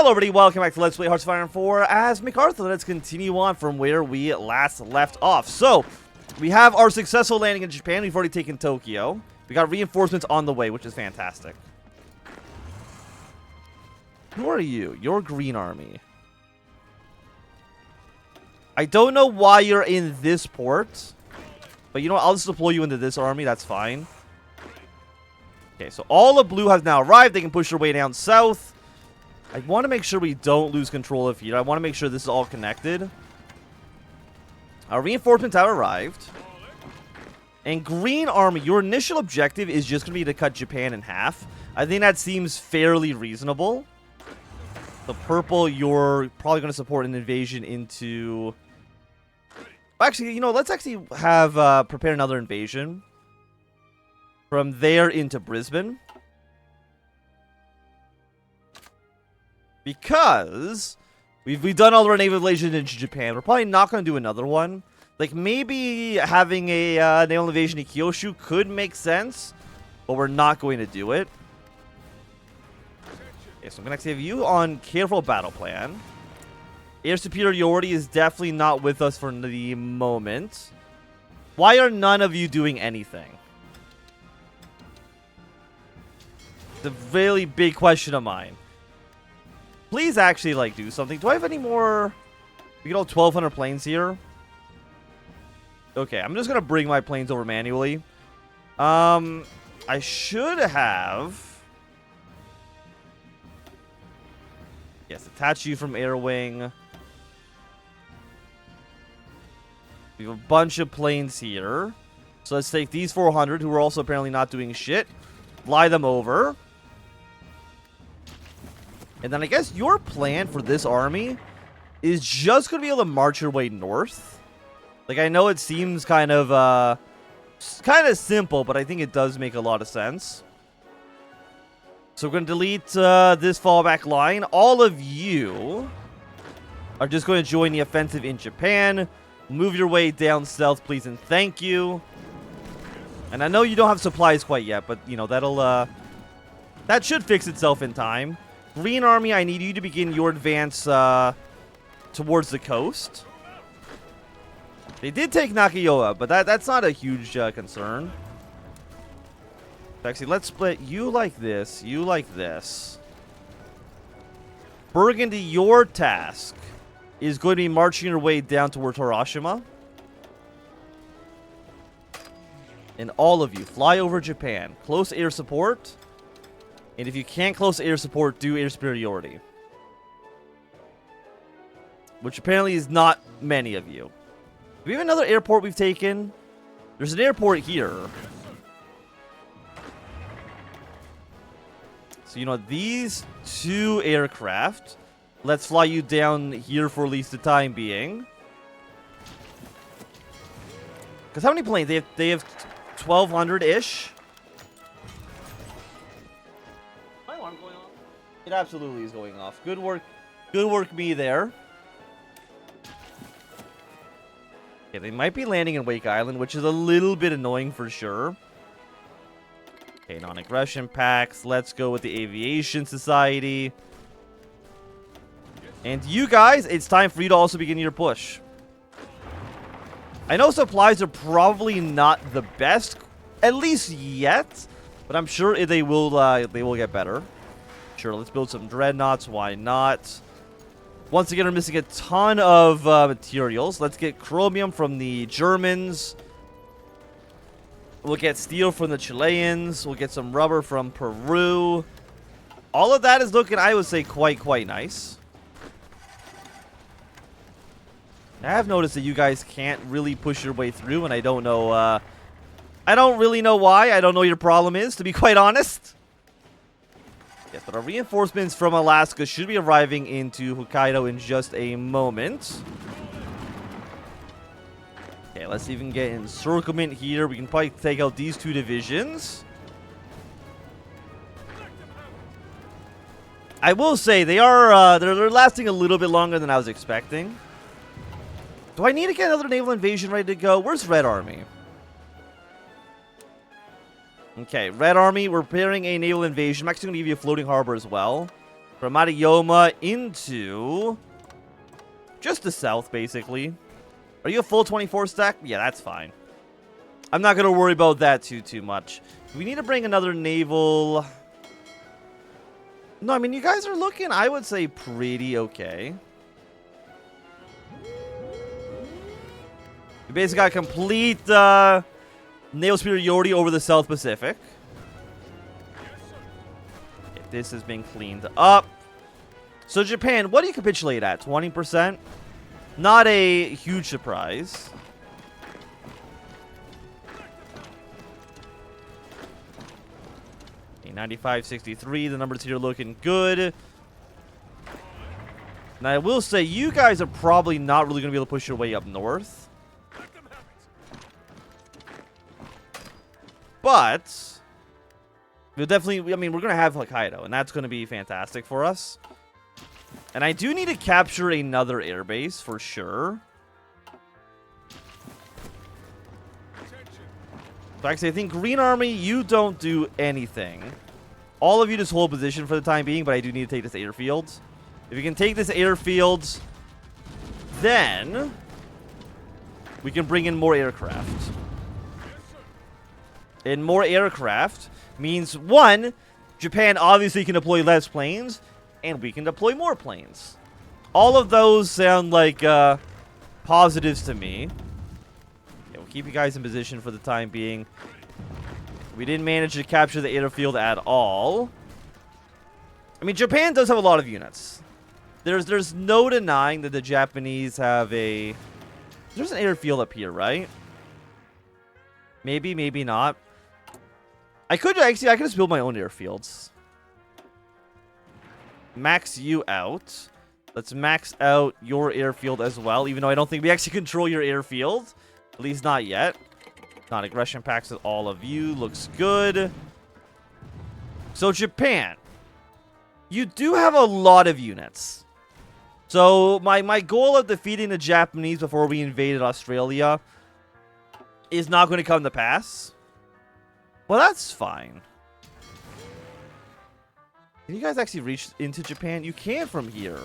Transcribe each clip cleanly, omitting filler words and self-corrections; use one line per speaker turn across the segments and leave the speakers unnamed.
Hello everybody, welcome back to Let's Play Hearts of Iron 4 as MacArthur. Let's continue on from where we last left off. So, we have our successful landing in Japan. We've already taken Tokyo. We got reinforcements on the way, which is fantastic. Who are you? You're Green Army. I don't know why you're in this port, but you know what? I'll just deploy you into this army. That's fine. Okay, so all of blue has now arrived. They can push their way down south. I want to make sure we don't lose control of here. I want to make sure this is all connected. Our reinforcements have arrived. And Green Army, your initial objective is just going to be to cut Japan in half. I think that seems fairly reasonable. The purple, you're probably going to support an invasion into... Actually, you know, let's actually have prepare another invasion. From there into Brisbane. Because we've done all our naval invasions into Japan. We're probably not going to do another one. Like, maybe having a naval invasion in Kyushu could make sense. But we're not going to do it. Okay, so I'm going to have you on careful battle plan. Air superiority is definitely not with us for the moment. Why are none of you doing anything? It's a really big question of mine. Please actually, like, do something. Do I have any more? We get all 1,200 planes here. Okay, I'm just going to bring my planes over manually. I should have... Yes, attach you from air wing. We have a bunch of planes here. So let's take these 400, who are also apparently not doing shit. Fly them over. And then I guess your plan for this army is just going to be able to march your way north. Like, I know it seems kind of simple, but I think it does make a lot of sense. So we're going to delete this fallback line. All of you are just going to join the offensive in Japan. Move your way down south, please, and thank you. And I know you don't have supplies quite yet, but, you know, that should fix itself in time. Green Army, I need you to begin your advance towards the coast. They did take Nakayoa, but that's not a huge concern. Actually, let's split you like this, you like this. Burgundy, your task is going to be marching your way down towards Hiroshima. And all of you, fly over Japan. Close air support. And if you can't close air support, do air superiority. Which apparently is not many of you. Do we have another airport we've taken? There's an airport here. So, you know, these two aircraft, let's fly you down here for at least the time being. Because how many planes? They have 1,200-ish. It absolutely is going off. Good work. Good work, me there. Okay, they might be landing in Wake Island, which is a little bit annoying for sure. Okay, non-aggression packs. Let's go with the Aviation Society. And you guys, it's time for you to also begin your push. I know supplies are probably not the best, at least yet, but I'm sure they will get better. Sure, let's build some dreadnoughts. Why not? Once again, we're missing a ton of materials. Let's get chromium from the Germans. We'll get steel from the Chileans. We'll get some rubber from Peru. All of that is looking, I would say, quite nice. I have noticed that you guys can't really push your way through, and I don't know. I don't really know why. I don't know what your problem is, to be quite honest. Yes, but our reinforcements from Alaska should be arriving into Hokkaido in just a moment. Okay, let's even get encirclement here. We can probably take out these two divisions. I will say they are they're lasting a little bit longer than I was expecting. Do I need to get another naval invasion ready to go? Where's Red Army? Okay, Red Army, we're preparing a naval invasion. I'm actually going to give you a floating harbor as well. From Maruyama into just the south, basically. Are you a full 24 stack? Yeah, that's fine. I'm not going to worry about that too much. We need to bring another naval. No, I mean, you guys are looking, I would say, pretty okay. We basically got complete naval superiority over the South Pacific. Okay, this has been cleaned up. So Japan, what do you capitulate at? 20%? Not a huge surprise. Okay, 95-63, the numbers here looking good. And I will say, you guys are probably not really going to be able to push your way up north. But we'll definitely, I mean, we're going to have Hokkaido, and that's going to be fantastic for us. And I do need to capture another airbase for sure. So actually, I think Green Army, you don't do anything. All of you just hold position for the time being, but I do need to take this airfield. If you can take this airfield, then we can bring in more aircraft. And more aircraft means, one, Japan obviously can deploy less planes, and we can deploy more planes. All of those sound like positives to me. Okay, we'll keep you guys in position for the time being. We didn't manage to capture the airfield at all. I mean, Japan does have a lot of units. There's no denying that the Japanese have a... There's an airfield up here, right? Maybe, maybe not. I could just build my own airfields. Max you out. Let's max out your airfield as well, even though I don't think we actually control your airfield. At least not yet. Non-aggression packs with all of you. Looks good. So Japan. You do have a lot of units. So my goal of defeating the Japanese before we invaded Australia is not going to come to pass. Well, that's fine. Can you guys actually reach into Japan? You can from here.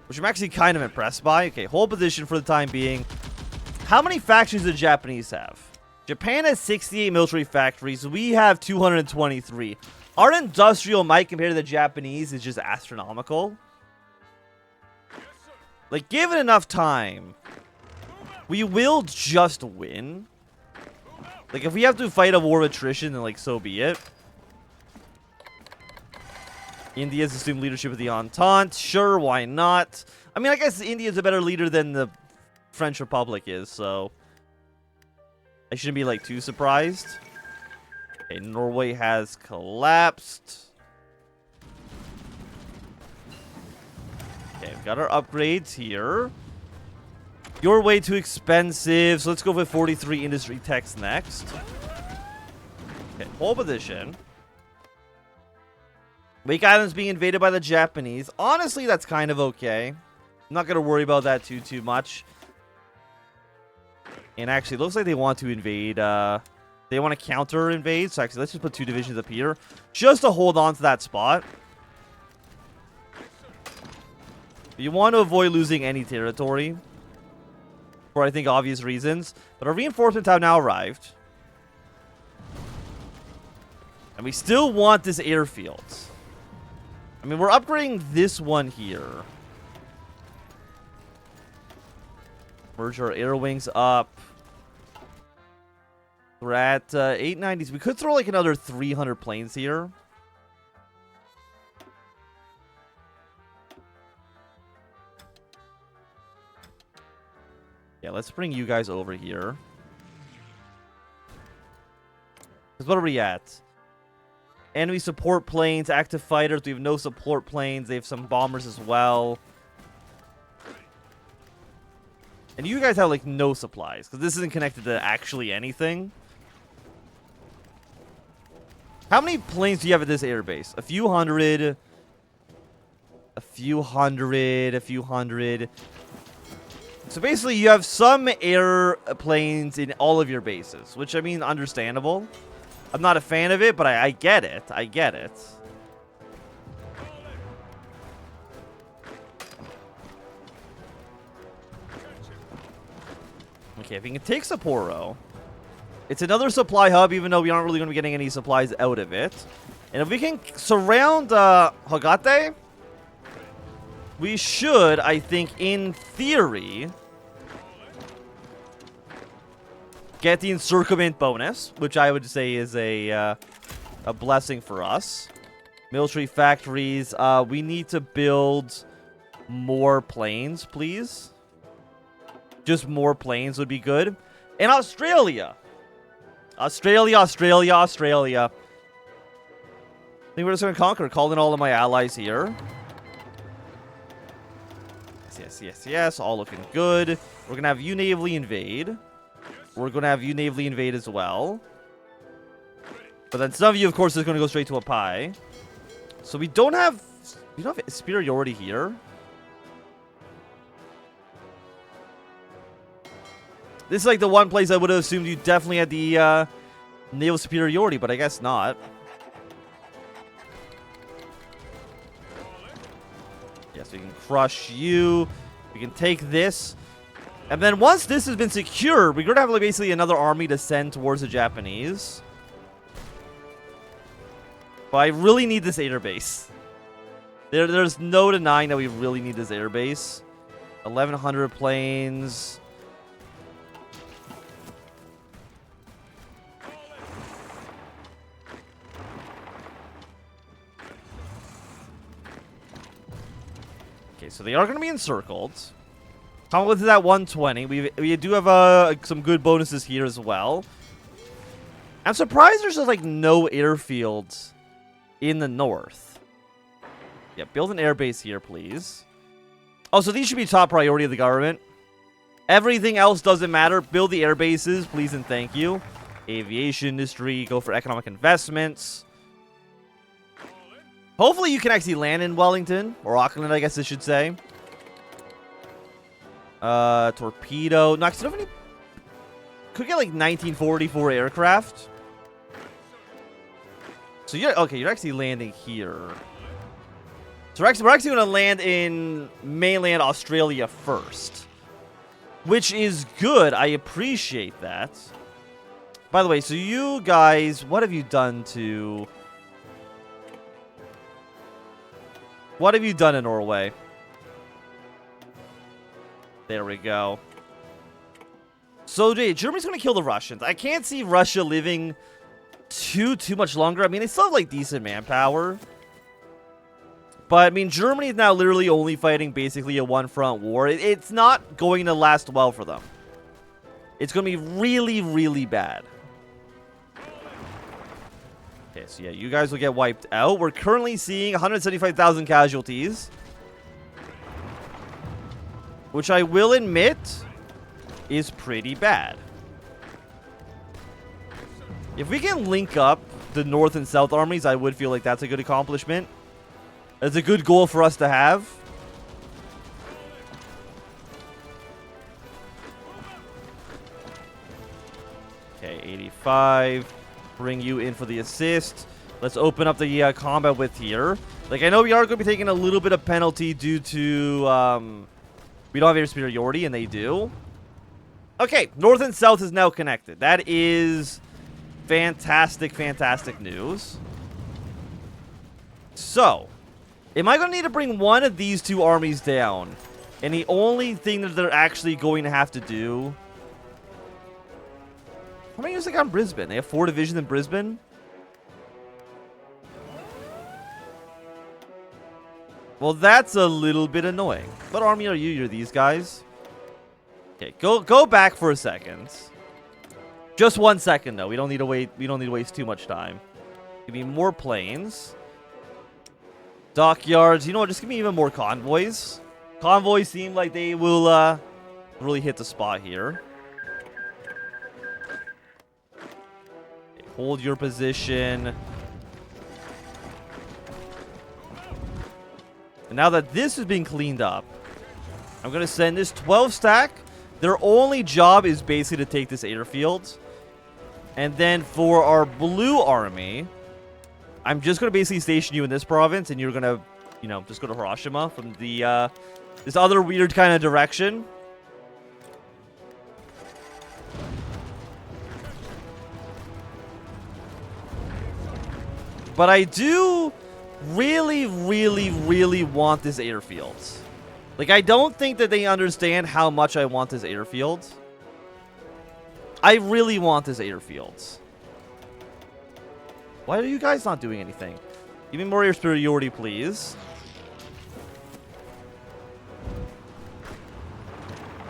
Which I'm actually kind of impressed by. Okay, hold position for the time being. How many factories do the Japanese have? Japan has 68 military factories. We have 223. Our industrial might compared to the Japanese is just astronomical. Like, given enough time, we will just win. Like, if we have to fight a war of attrition, then, like, so be it. India's assumed leadership of the Entente. Sure, why not? I mean, I guess India's a better leader than the French Republic is, so I shouldn't be, like, too surprised. Okay, Norway has collapsed. Okay, we've got our upgrades here. You're way too expensive, so let's go with 43 industry techs next. Okay, hold position. Wake Island's being invaded by the Japanese. Honestly, that's kind of okay. I'm not going to worry about that too much. And actually, it looks like they want to invade. They want to counter invade. So actually, let's just put 2 divisions up here. Just to hold on to that spot. You want to avoid losing any territory. For, I think, obvious reasons. But our reinforcements have now arrived. And we still want this airfield. I mean, we're upgrading this one here. Merge our air wings up. We're at 890s. We could throw like another 300 planes here. Yeah, let's bring you guys over here. Because what are we at? Enemy support planes, active fighters. We have no support planes. They have some bombers as well. And you guys have, like, no supplies. Because this isn't connected to actually anything. How many planes do you have at this airbase? A few hundred. A few hundred. A few hundred. So basically, you have some airplanes in all of your bases. Which, I mean, understandable. I'm not a fan of it, but I get it. I get it. Okay, if we can take Sapporo, it's another supply hub, even though we aren't really going to be getting any supplies out of it. And if we can surround Hogate, we should, I think, in theory, get the encirclement bonus, which I would say is a blessing for us. Military factories. We need to build more planes, please. Just more planes would be good. And Australia. Australia. I think we're just going to conquer. Call in all of my allies here. Yes. All looking good. We're going to have you navally invade. We're going to have you navally invade as well. But then some of you, of course, is going to go straight to a pie. So we don't have superiority here. This is like the one place I would have assumed you definitely had the naval superiority, but I guess not. Yes, we can crush you. We can take this. And then once this has been secured, we're going to have like basically another army to send towards the Japanese. But I really need this air base. There's no denying that we really need this air base. 1,100 planes. Okay, so they are going to be encircled. Conflict is at 120. We do have some good bonuses here as well. I'm surprised there's just like no airfields in the north. Yeah, build an airbase here, please. Oh, so these should be top priority of the government. Everything else doesn't matter. Build the air bases, please and thank you. Aviation industry, go for economic investments. Hopefully you can actually land in Wellington, or Auckland, I guess I should say. Torpedo. No, actually, don't have any. Could get like 1944 aircraft. So you're okay. You're actually landing here. So we're actually going to land in mainland Australia first, which is good. I appreciate that. By the way, so you guys, what have you done to? What have you done in Norway? There we go. So, Germany's going to kill the Russians. I can't see Russia living too much longer. I mean, they still have, like, decent manpower. But, I mean, Germany is now literally only fighting basically a one-front war. It's not going to last well for them. It's going to be really, really bad. Okay, so yeah, you guys will get wiped out. We're currently seeing 175,000 casualties. Which I will admit is pretty bad. If we can link up the North and South armies, I would feel like that's a good accomplishment. That's a good goal for us to have. Okay, 85. Bring you in for the assist. Let's open up the combat width here. Like, I know we are going to be taking a little bit of penalty due to... we don't have air superiority, and they do. Okay, North and South is now connected. That is fantastic, fantastic news. So, am I going to need to bring one of these two armies down? And the only thing that they're actually going to have to do... How many units they got in Brisbane? They have 4 divisions in Brisbane? Well, that's a little bit annoying. What army are you? You're these guys? Okay, go back for a second. Just 1 second, though. We don't need to wait. We don't need to waste too much time. Give me more planes. Dockyards. You know what? Just give me even more convoys. Convoys seem like they will really hit the spot here. Okay, hold your position. And now that this is being cleaned up, I'm going to send this 12 stack. Their only job is basically to take this airfield. And then for our blue army, I'm just going to basically station you in this province. And you're going to, you know, just go to Hiroshima from the this other weird kind of direction. But I do really, really, really want this airfield. Like, I don't think that they understand how much I want this airfield. I really want this airfield. Why are you guys not doing anything? Give me more air superiority, please.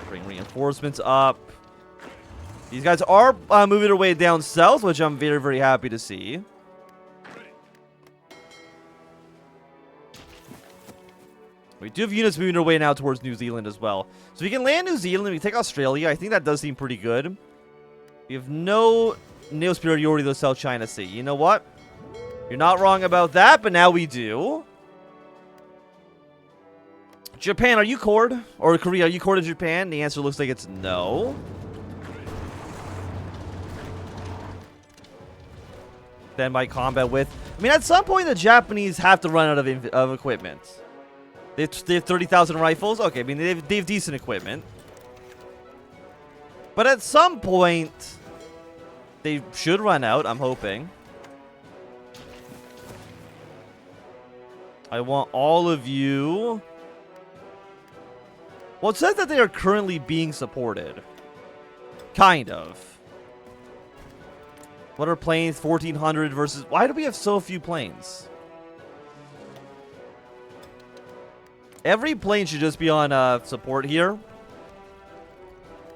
Bring reinforcements up. These guys are moving their way down south, which I'm very, very happy to see. We do have units moving their way now towards New Zealand as well. So we can land New Zealand, we take Australia. I think that does seem pretty good. We have no naval superiority to the South China Sea. You know what? You're not wrong about that, but now we do. Japan, are you cored? Or Korea, are you cored in Japan? The answer looks like it's no. Then by combat with. I mean, at some point, the Japanese have to run out of equipment. They have 30,000 rifles. Okay, I mean, they have decent equipment. But at some point, they should run out, I'm hoping. I want all of you. Well, it says that they are currently being supported. Kind of. What are planes? 1,400 versus... Why do we have so few planes? Every plane should just be on support here.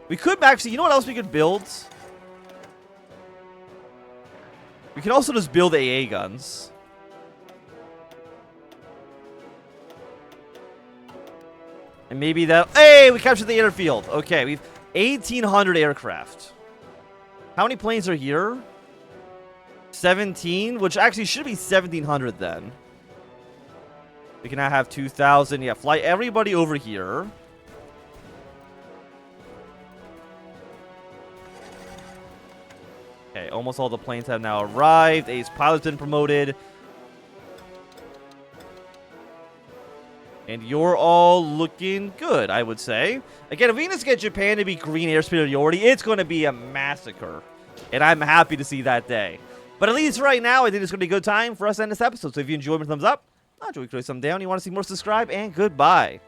We could actually... You know what else we could build? We can also just build AA guns. And maybe that... Hey, we captured the airfield. Okay, we've 1,800 aircraft. How many planes are here? 17, which actually should be 1,700 then. We can now have 2,000. Yeah, fly everybody over here. Okay, almost all the planes have now arrived. Ace pilot's been promoted. And you're all looking good, I would say. Again, if we can just get Japan to be green air superiority, it's going to be a massacre. And I'm happy to see that day. But at least right now, I think it's going to be a good time for us to end this episode. So if you enjoyed, thumbs up. Not enjoy, throw some down. You want to see more, subscribe, and goodbye.